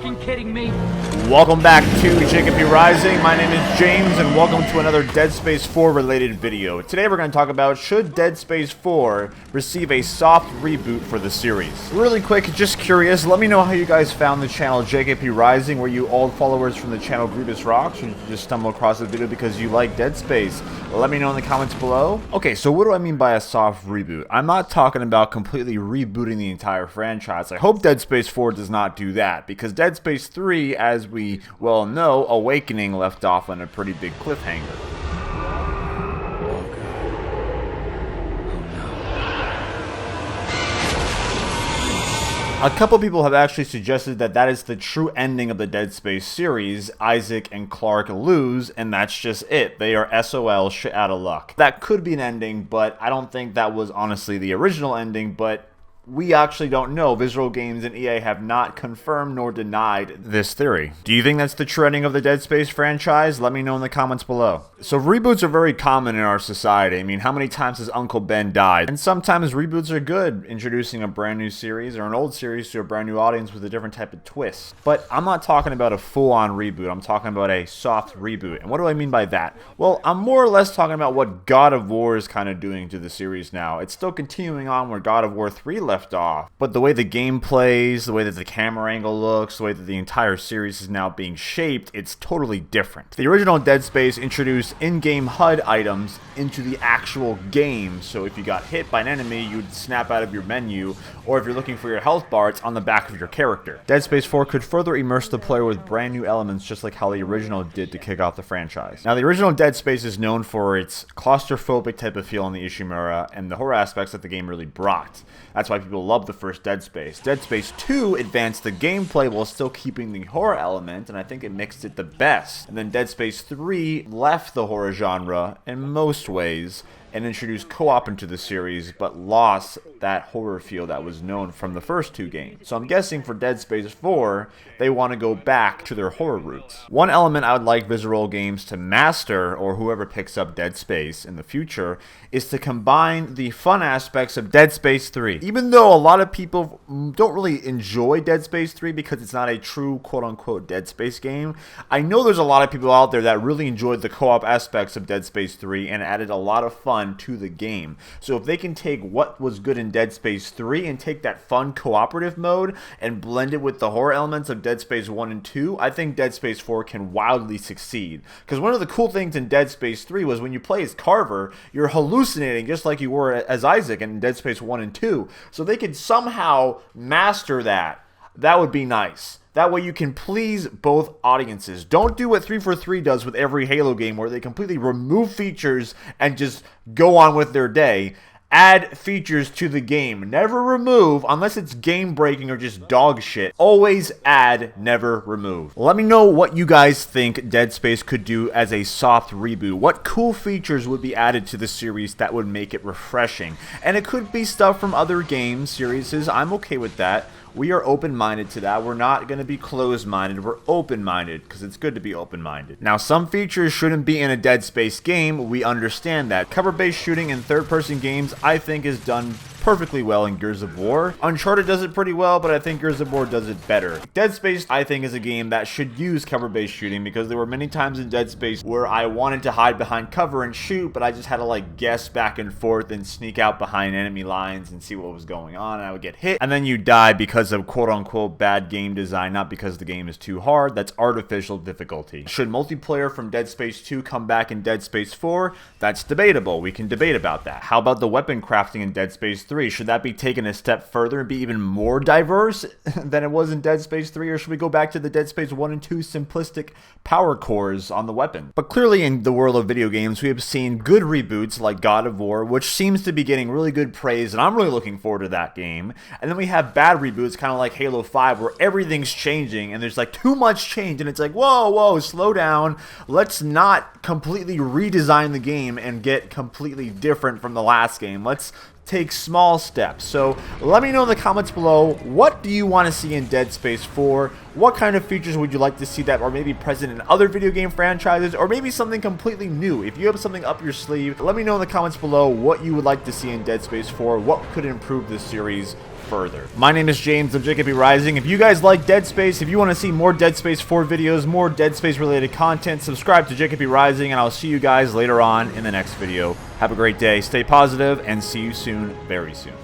fucking kidding me? Welcome back to JKP Rising. My name is James and welcome to another Dead Space 4 related video. Today we're going to talk about should Dead Space 4 receive a soft reboot for the series. Really quick, just curious, let me know how you guys found the channel JKP Rising. Were you old followers from the channel Grievous Rocks, or did you just stumble across the video because you like Dead Space? Let me know in the comments below. Okay, so what do I mean by a soft reboot? I'm not talking about completely rebooting the entire franchise. I hope Dead Space 4 does not do that, because Dead Space 3, as we well know, Awakening left off on a pretty big cliffhanger. A couple people have actually suggested that that is the true ending of the Dead Space series. Isaac and Clark lose, and that's just it. They are SOL, shit out of luck. That could be an ending, but I don't think that was honestly the original ending, but we actually don't know. Visual Games and EA have not confirmed nor denied this theory. Do you think that's the true ending of the Dead Space franchise? Let me know in the comments below. So reboots are very common in our society. I mean, how many times has Uncle Ben died? And sometimes reboots are good, introducing a brand new series or an old series to a brand new audience with a different type of twist. But I'm not talking about a full-on reboot. I'm talking about a soft reboot. And what do I mean by that? Well, I'm more or less talking about what God of War is kind of doing to the series now. It's still continuing on where God of War 3 left off, but the way the game plays, the way that the camera angle looks, the way that the entire series is now being shaped, it's totally different. The original Dead Space introduced in-game HUD items into the actual game, so if you got hit by an enemy, you'd snap out of your menu, or if you're looking for your health bar, it's on the back of your character. Dead Space 4 could further immerse the player with brand new elements, just like how the original did to kick off the franchise. Now, the original Dead Space is known for its claustrophobic type of feel in the Ishimura and the horror aspects that the game really brought. That's why people love the first Dead Space. Dead Space 2 advanced the gameplay while still keeping the horror element, and I think it mixed it the best. And then Dead Space 3 left the horror genre in most ways and introduced co-op into the series, but lost that horror feel that was known from the first two games. So I'm guessing for Dead Space 4, they want to go back to their horror roots. One element I would like Visual Games to master, or whoever picks up Dead Space in the future, is to combine the fun aspects of Dead Space 3. Even though a lot of people don't really enjoy Dead Space 3 because it's not a true quote-unquote Dead Space game, I know there's a lot of people out there that really enjoyed the co-op aspects of Dead Space 3 and added a lot of fun to the game. So if they can take what was good in Dead Space 3 and take that fun cooperative mode and blend it with the horror elements of Dead Space 1 and 2, I think Dead Space 4 can wildly succeed. Because one of the cool things in Dead Space 3 was when you play as Carver, you're hallucinating just like you were as Isaac in Dead Space 1 and 2. So they could somehow master that. That would be nice. That way you can please both audiences. Don't do what 343 does with every Halo game where they completely remove features and just go on with their day. Add features to the game. Never remove unless it's game breaking or just dog shit. Always add, never remove. Let me know what you guys think Dead Space could do as a soft reboot. What cool features would be added to the series that would make it refreshing? And it could be stuff from other game series. I'm okay with that. We are open-minded to that. We're not going to be closed-minded. We're open-minded because it's good to be open-minded. Now, some features shouldn't be in a Dead Space game. We understand that. Cover-based shooting in third-person games, I think, is done perfectly well in Gears of War. Uncharted does it pretty well, but I think Gears of War does it better. Dead Space, I think, is a game that should use cover-based shooting because there were many times in Dead Space where I wanted to hide behind cover and shoot, but I just had to like guess back and forth and sneak out behind enemy lines and see what was going on, and I would get hit, and then you die because of quote-unquote bad game design, not because the game is too hard. That's artificial difficulty. Should multiplayer from Dead Space 2 come back in Dead Space 4? That's debatable. We can debate about that. How about the weapon crafting in Dead Space 3? Should that be taken a step further and be even more diverse than it was in Dead Space 3? Or should we go back to the Dead Space 1 and 2 simplistic power cores on the weapon? But clearly in the world of video games, we have seen good reboots like God of War, which seems to be getting really good praise, and I'm really looking forward to that game. And then we have bad reboots, kind of like Halo 5, where everything's changing, and there's like too much change, and it's like, whoa, slow down. Let's not completely redesign the game and get completely different from the last game. Let's take small steps. So let me know in the comments below, what do you want to see in Dead Space 4? What kind of features would you like to see that are maybe present in other video game franchises, or maybe something completely new? If you have something up your sleeve, let me know in the comments below what you would like to see in Dead Space 4, what could improve this series further. My name is James of Jacob Rising. If you guys like Dead Space, if you want to see more Dead Space 4 videos, more Dead Space related content, subscribe to Jacob Rising, and I'll see you guys later on in the next video. Have a great day, stay positive, and see you soon, very soon.